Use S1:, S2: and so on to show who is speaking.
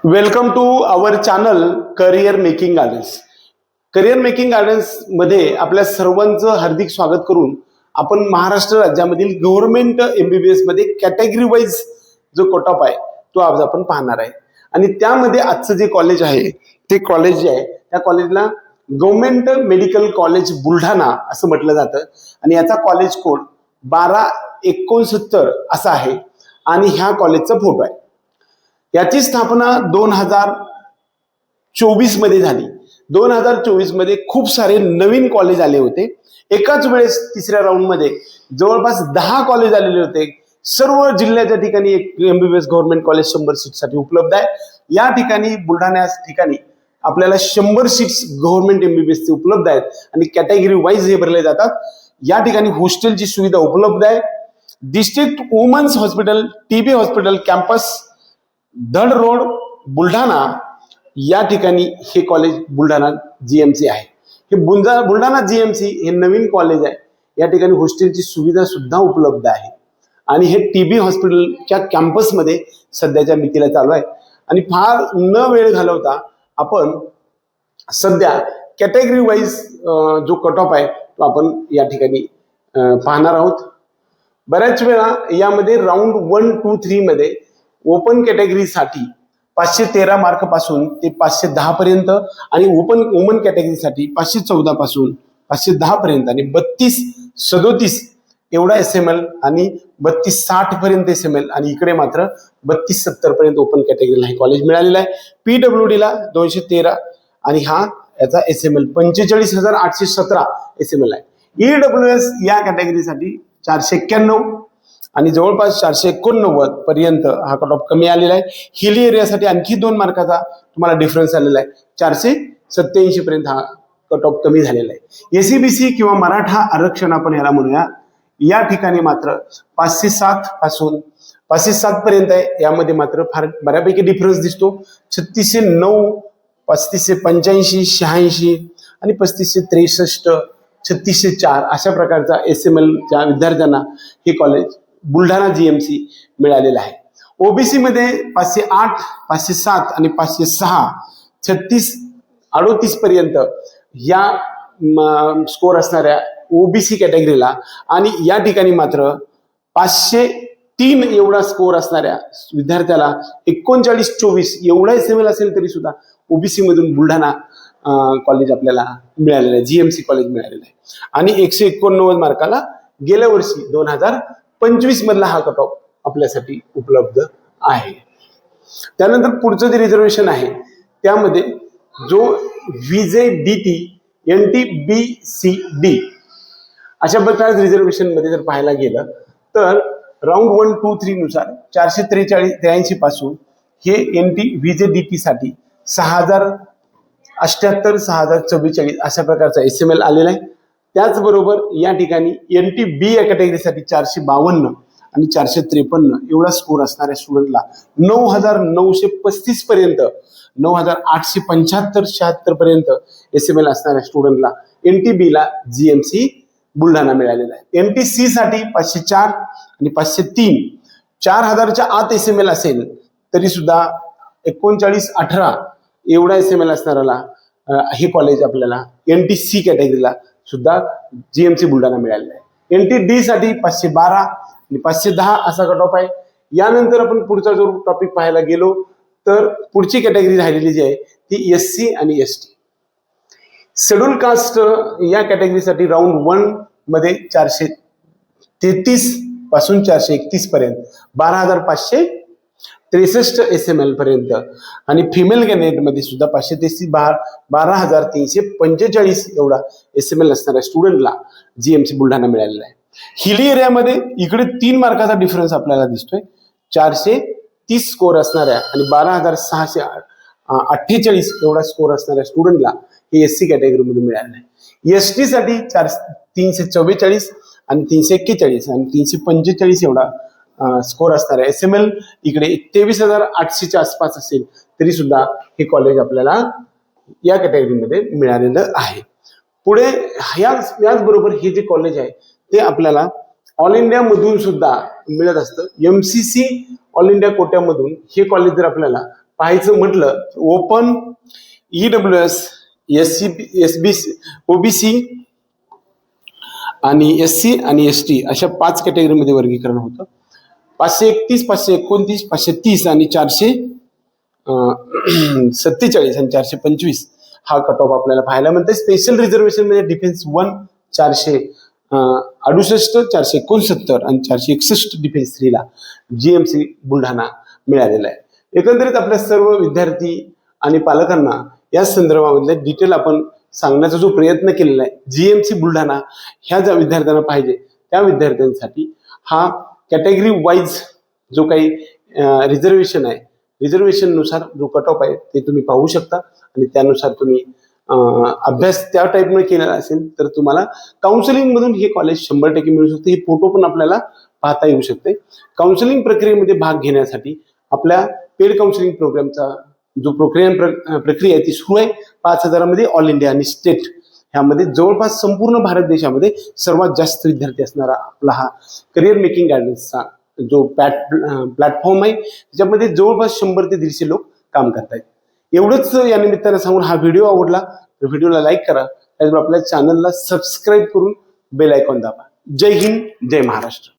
S1: Welcome to our channel career making gardens. Career making gardens मध्ये आपल्या सर्वांचं हार्दिक स्वागत करून आपण महाराष्ट्र राज्यामधील गव्हर्नमेंट एमबीबीएस मध्ये कॅटेगरी वाईज जो कट ऑफ आहे तो आज आपण पाहणार आहे. आणि त्यामध्ये आजचं जे कॉलेज आहे ते कॉलेज जे आहे त्या कॉलेजला गव्हर्नमेंट मेडिकल कॉलेज बुलढाणा असं म्हटलं जातं आणि याचा कॉलेज कोड 1269 असा आहे आणि ह्या कॉलेजचा फोटो आहे. याची स्थापना 2024 मध्ये झाली. 2024 मध्ये खूप सारे नवीन कॉलेज आले होते. एकाच वेळेस तिसऱ्या राऊंड मध्ये जवळपास 10 कॉलेज आलेले होते. सर्व जिल्ह्याच्या ठिकाणी एक एमबीबीएस गव्हर्नमेंट कॉलेज 100 सीटसाठी उपलब्ध आहे. या ठिकाणी बुलढाणा ठिकाणी आपल्याला 100 सीट्स गव्हर्नमेंट एमबीबीएस चे उपलब्ध आहेत आणि कॅटेगरी वाईज हे भरले जातात. या ठिकाणी हॉस्टेलची सुविधा उपलब्ध आहे. District women's hospital, TB hospital campus, Dhad road, Buldhana या ठिकाणी हे कॉलेज बुलढाणा जीएमसी आहे. हे बुलढाणा जीएमसी हे नवीन कॉलेज आहे. या ठिकाणी हॉस्टेलची सुविधा सुद्धा उपलब्ध आहे आणि हे टीबी हॉस्पिटलच्या कॅम्पसमध्ये सध्याच्या मितीला चालू आहे. आणि फार न वेळ घालवता आपण सध्या कॅटेगरी वाईज जो कट ऑफ आहे तो आपण या ठिकाणी पाहणार आहोत. बऱ्याच वेळा यामध्ये राऊंड 1, 2, 3 मध्ये ओपन कॅटेगरीसाठी 513 मार्क पासून ते 510 पर्यंत आणि ओपन वुमन कॅटेगरीसाठी 514 पासून 510 पर्यंत आणि 32-37 एवढा एसएमएल आणि 32-60 पर्यंत एसएमएल आणि इकडे मात्र 32-70 पर्यंत ओपन कॅटेगरीला हे कॉलेज मिळालेलं आहे. पीडब्ल्यूडीला 213 आणि हा याचा एसएमएल 45,817 एसएमएल आहे. ईडब्ल्यूएस या कॅटेगरीसाठी 491 आणि जवळपास 489 पर्यंत हा कट ऑफ कमी आलेला आहे. हिली एरियासाठी आणखी 2 मार्काचा तुम्हाला डिफरन्स आलेला आहे. 487 पर्यंत हा कट ऑफ कमी झालेला आहे. एसीबीसी किंवा मराठा आरक्षण आपण याला म्हणूया. या ठिकाणी मात्र 507 पासून 507 पर्यंत आहे. यामध्ये मात्र फार बऱ्यापैकी डिफरन्स दिसतो. 3609, 3585, 86 आणि 3563, 3604 अशा प्रकारचा एसएमएलच्या विद्यार्थ्यांना हे कॉलेज बुलढाणा जीएमसी मिळालेलं आहे. ओबीसी मध्ये 508, 507 आणि 506, 36-38 पर्यंत या स्कोर असणाऱ्या ओबीसी कॅटेगरीला आणि या ठिकाणी मात्र 503 एवढा स्कोर असणाऱ्या विद्यार्थ्याला 39-24 एवढा एसएमएल असेल तरी सुद्धा ओबीसी मधून बुलढाणा कॉलेज आपल्याला मिळालेलं आहे, जीएमसी कॉलेज मिळालेलं आहे. आणि 189 मार्काला गेल्या वर्षी 2025 मधला हा कट ऑफ आपल्यासाठी उपलब्ध आहे. त्यानंतर पुढचं जे रिझर्वेशन आहे त्यामध्ये जो व्हीजेडीटी, एनटीबीसीडी अशा प्रकारच्या रिझर्वेशन मध्ये जर पाहायला गेलं तर राऊंड 1, 2, 3 नुसार 483 पासून हे एनटी व्हीजेडीटी साठी 6078, 6044 अशा प्रकारचा एसएमएल आलेला आहे. त्याचबरोबर या ठिकाणी एनटीबी या कॅटेगरीसाठी 452 आणि 453 एवढा स्कोर असणाऱ्या स्टुडंटला 9935 पर्यंत, 9875, 76 पर्यंत एसएमएल असणाऱ्या स्टुडंटला एनटीबीला जीएमसी बुलढाणा मिळालेला आहे. एनटीसी साठी 504 आणि 503, 4000च्या आत एसएमएल असेल तरी सुद्धा 3918 एवढा एसएमएल असणाऱ्याला हे कॉलेज आपल्याला एनटीसी कॅटेगरीला सुद्धा जीएमसी बुलढाणा मिळालेला आहे. एनटीडी साठी 512 आणि 510 असा कट ऑफ आहे. यानंतर आपण पुढचा जो टॉपिक पाहायला गेलो तर पुढची कॅटेगरी राहिलेली जी आहे ती एससी आणि एसटी. शेड्यूल कास्ट या कॅटेगरीसाठी राऊंड 1 मध्ये 433 पासून 431 पर्यंत 12563 एसएमएल पर्यंत आणि फिमेल कॅन्डिडेट मध्ये सुद्धा 533, 12345 एवढा एसएमएल असणाऱ्या स्टुडंटला जीएमसी बुलढाणा मिळालेला आहे. हिली एरियामध्ये इकडे 3 मार्काचा डिफरन्स आपल्याला दिसतोय. 430 स्कोर असणाऱ्या आणि 12648 एवढा स्कोर असणाऱ्या स्टुडंटला हे एससी कॅटेगरीमध्ये मिळालेलं आहे. एसटी साठी 344 आणि 341 आणि 345 एवढा स्कोर असणार आहे. एसएमएल इकडे 23,800च्या आसपास असेल तरी सुद्धा हे कॉलेज आपल्याला या कॅटेगरीमध्ये मिळालेलं आहे. पुढे याचबरोबर हे जे कॉलेज आहे ते आपल्याला ऑल इंडिया मधून सुद्धा मिळत असतं. एमसीसी ऑल इंडिया कोट्यामधून हे कॉलेज जर आपल्याला पाहायचं म्हटलं ओपन, EWS, SC, OBC आणि SC आणि ST अशा 5 कॅटेगरीमध्ये वर्गीकरण होतं. 531, 529, 530 आणि 447 आणि 425 हा कट ऑफ आपल्याला पाहायला मिळते. स्पेशल रिझर्वेशन मध्ये डिफेन्स 1 468, 469 आणि 461 डिफेन्स 3 ला GMC बुलढाणा मिळालेला आहे. एकंदरीत आपल्या सर्व विद्यार्थी आणि पालकांना या संदर्भामधले डिटेल आपण सांगण्याचा जो प्रयत्न केलेला आहे, GMC बुलढाणा ह्या ज्या विद्यार्थ्यांना पाहिजे त्या विद्यार्थ्यांसाठी हा कॅटेगरी वाईज जो काही रिझर्वेशन आहे, रिझर्वेशन नुसार जो कट ऑफ आहे ते तुम्ही पाहू शकता आणि त्यानुसार तुम्ही अभ्यास त्या टाईपमध्ये केलेला असेल तर तुम्हाला काउन्सिलिंग मधून हे कॉलेज 100% मिळू शकते. हे फोटो पण आपल्याला पाहता येऊ शकते. काउन्सिलिंग प्रक्रियेमध्ये भाग घेण्यासाठी आपल्या पेड काउन्सिलिंग प्रोग्रामचा जो प्रक्रिया आहे ती सुरू आहे. 5,000 मध्ये ऑल इंडिया आणि स्टेट ह्यामध्ये जवळपास संपूर्ण भारत देशामध्ये सर्वात जास्त विद्यार्थी असणारा आपला हा करिअर मेकिंग गायडन्सचा जो प्लॅटफॉर्म आहे त्याच्यामध्ये जवळपास 100 ते 150 लोक काम करतायत. एवढंच या निमित्तानं सांगून हा व्हिडिओ आवडला तर व्हिडिओला लाईक करा, त्याचबरोबर आपल्या चॅनलला सबस्क्राईब करून बेल आयकॉन दाबा. जय हिंद, जय महाराष्ट्र.